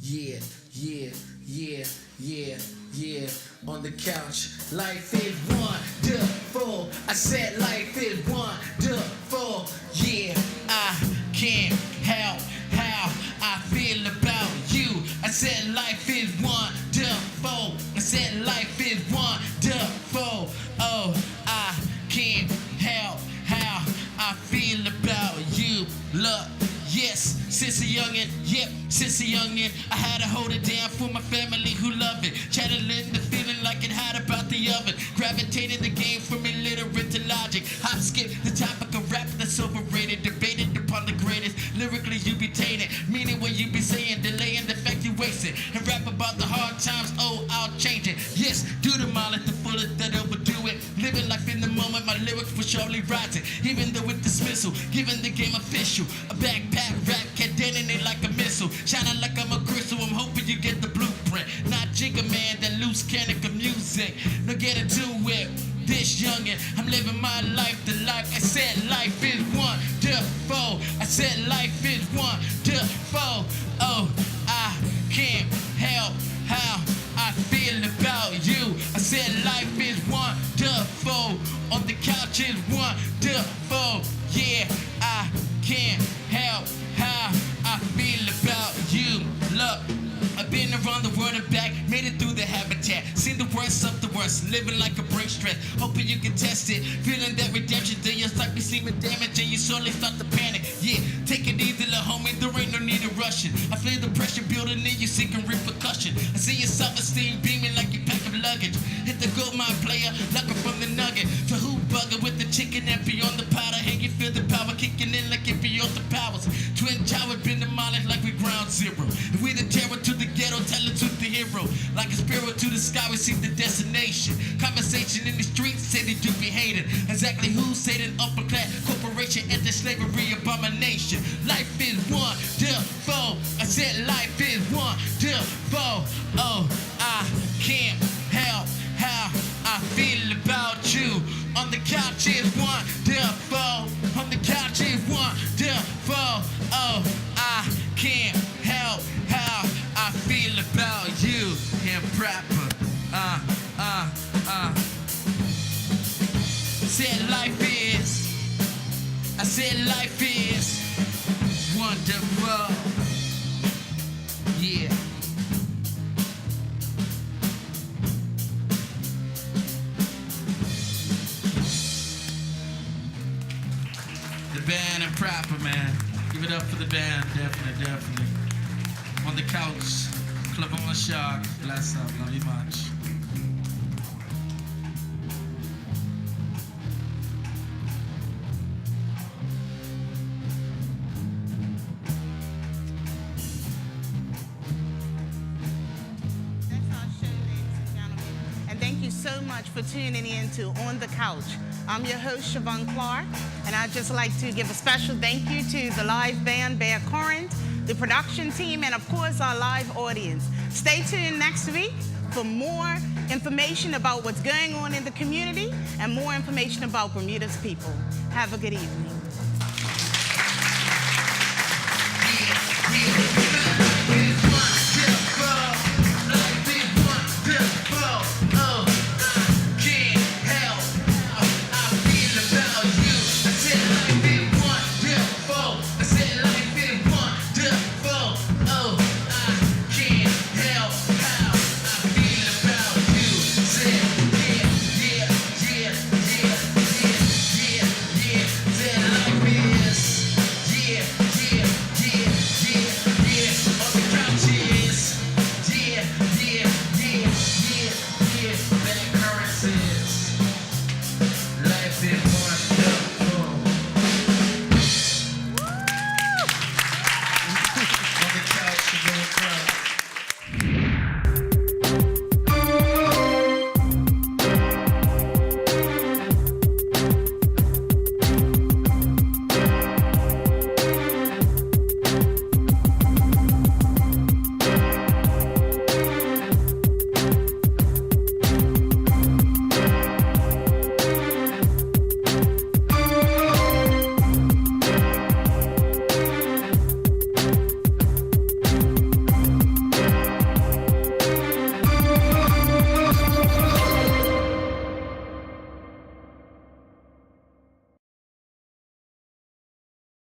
yeah, yeah, yeah, yeah, yeah. On the couch, life is wonderful. I said life is wonderful. Yeah, I can't help how I feel about you. I said life is wonderful. I said life is wonderful. Oh, I can't help how I feel about you. Look, yes, since a youngin', yep, since a youngin', I had to hold it down for my family who love it. Channeling the feeling like it had about the oven. Gravitated the game from illiterate to logic. Hop skip the topic of rap that's overrated. Debated upon the greatest. Lyrically you be tainted. Meaning what you be saying, delaying the fact you wasting. And rap about the hard times, oh, I'll change it. Yes, do the mile at the fullest that overdo it. Living life in the moment, my lyrics were surely rising. Even though with dismissal, giving the game official. A backpack rap, cadening it like a missile. Shining like I'm a crystal, I'm hoping you get the blueprint. Not Jigga Man, that loose cannon of music. No get into it. This youngin', I'm living my life, the life. I said life is wonderful. I said life is wonderful. Oh, I can't help how I feel about you. I said life is wonderful. On the couch is wonderful. Yeah, I can't help how I feel about you. Look, I've been around the world and back, made it through the habitat. Seen the worst of the worst, living like a brain stress. Hoping you can test it, feeling that redemption. Then your sight be seeming damaged and you slowly start to panic. Yeah, take it easy, little homie, there ain't no need to rush it. I feel the pressure building in you, seeking repercussion. I see your self-esteem beaming like you pack of luggage. Hit the gold mine player, knocking from the nugget. To who bugger with the chicken and beyond the powder. And you feel the power kicking in like it beyond the powers. Twin tower been demolished like we ground zero. And we the terror to the ghetto, tell it to the hero. Like a spirit to the sky, we seek the destination. Conversation in the streets say they do be hated. Exactly who said an upper class corporation and the slavery abomination. Life is wonderful. I said life is wonderful. Oh, I can't help how I feel about you. On the couch is wonderful. On the couch is wonderful. Oh, I can't help how I feel about you. Him proper. Said life is. I said life is wonderful. Yeah. The band and proper, man. Give it up for the band, definitely, definitely. On the couch, Club on the Shark. Bless up, love you much. That's our show, ladies and gentlemen. And thank you so much for tuning in to On the Couch. I'm your host, Siobhan Clark, and I'd just like to give a special thank you to the live band, Bear Current, the production team, and of course, our live audience. Stay tuned next week for more information about what's going on in the community and more information about Bermuda's people. Have a good evening. On the couch,